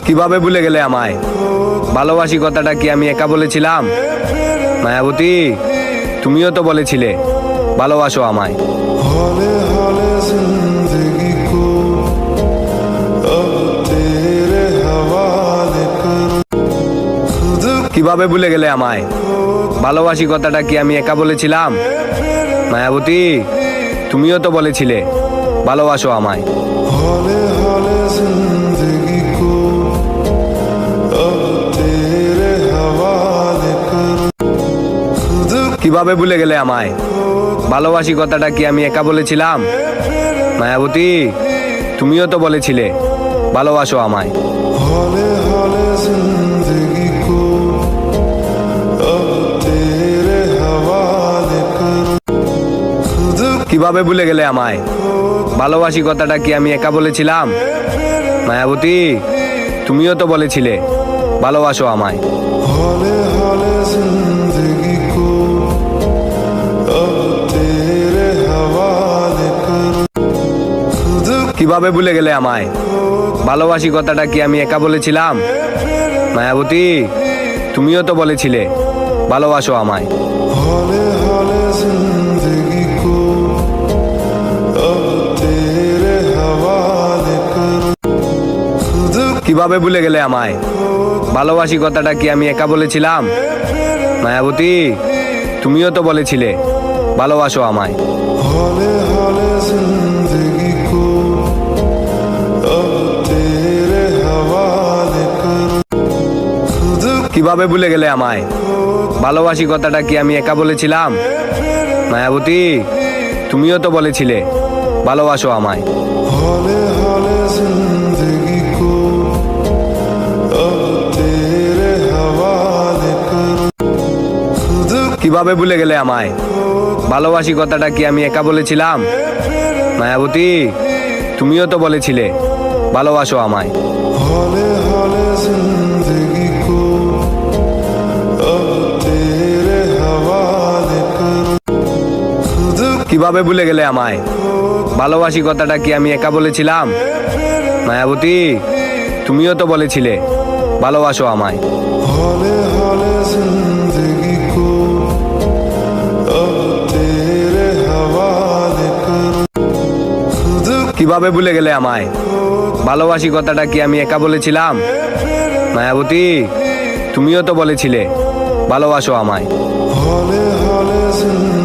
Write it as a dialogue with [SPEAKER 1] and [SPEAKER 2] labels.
[SPEAKER 1] কিভাবে ভুলে গেলে আমায়? ভালোবাসি কথাটা কি আমি একা বলেছিলাম? মায়াবতী, তুমিও তো বলেছিলে ভালোবাসো আমায়।
[SPEAKER 2] हौले हौले जिंदगी को अब तेरे हवाले करूं खुद
[SPEAKER 1] কিভাবে ভুলে গেলে আমায়? ভালোবাসি কথাটা কি আমি একা বলেছিলাম? মায়াবতী, তুমিও তো বলেছিলে ভালোবাসো আমায়।
[SPEAKER 2] हौले हौले जिंदगी को अब तेरे हवाले करूं खुद
[SPEAKER 1] কিভাবে ভুলে গেলে আমায়? ভালোবাসি কথাটা কি আমি একা বলেছিলাম? মায়াবতী, তুমিও তো বলেছিলে ভালোবাসো আমায়।
[SPEAKER 2] हौले हौले जिंदगी को अब तेरे हवाले करूं खुद
[SPEAKER 1] কিভাবে ভুলে গেলে আমায়? ভালোবাসি কথাটা কি আমি একা বলেছিলাম? মায়াবতী, তুমিও তো বলেছিলে ভালোবাসো আমায়।
[SPEAKER 2] हौले हौले जिंदगी को अब तेरे हवाले करूं खुद
[SPEAKER 1] কিভাবে ভুলে গেলে আমায়? ভালোবাসি কথাটা কি আমি একা বলেছিলাম? মায়াবতী, তুমিও তো বলেছিলে ভালোবাসো আমায়।
[SPEAKER 2] हौले हौले जिंदगी को अब तेरे हवाले करूं खुद
[SPEAKER 1] কিভাবে ভুলে গেলে আমায়? ভালোবাসি কথাটা কি আমি একা বলেছিলাম? মায়াবতী, তুমিও তো বলেছিলে ভালোবাসো আমায়।
[SPEAKER 2] हौले हौले जिंदगी को अब तेरे हवाले करूं खुद
[SPEAKER 1] কিভাবে ভুলে গেলে আমায়? ভালোবাসি কথাটা কি আমি একা বলেছিলাম? মায়াবতী, তুমিও তো বলেছিলে ভালোবাসো আমায়।
[SPEAKER 2] हौले हौले जिंदगी को अब तेरे हवाले करूं खुद
[SPEAKER 1] কিভাবে ভুলে গেলে আমায়? ভালোবাসি কথাটা কি আমি একা বলেছিলাম? মায়াবতী, তুমিও তো বলেছিলে ভালোবাসো আমায়।
[SPEAKER 2] हौले हौले जिंदगी को अब तेरे हवाले करूं खुद
[SPEAKER 1] কিভাবে ভুলে গেলে আমায়? ভালোবাসি কথাটা কি আমি একা বলেছিলাম? মায়াবতী, তুমিও তো বলেছিলে ভালোবাসো আমায়।
[SPEAKER 2] हौले हौले जिंदगी को अब तेरे हवाले करूं खुद
[SPEAKER 1] কিভাবে ভুলে গেলে আমায়? ভালোবাসি কথাটা কি আমি একা বলেছিলাম? মায়াবতী, তুমিও তো বলেছিলে ভালোবাসো আমায়।
[SPEAKER 2] हौले हौले जिंदगी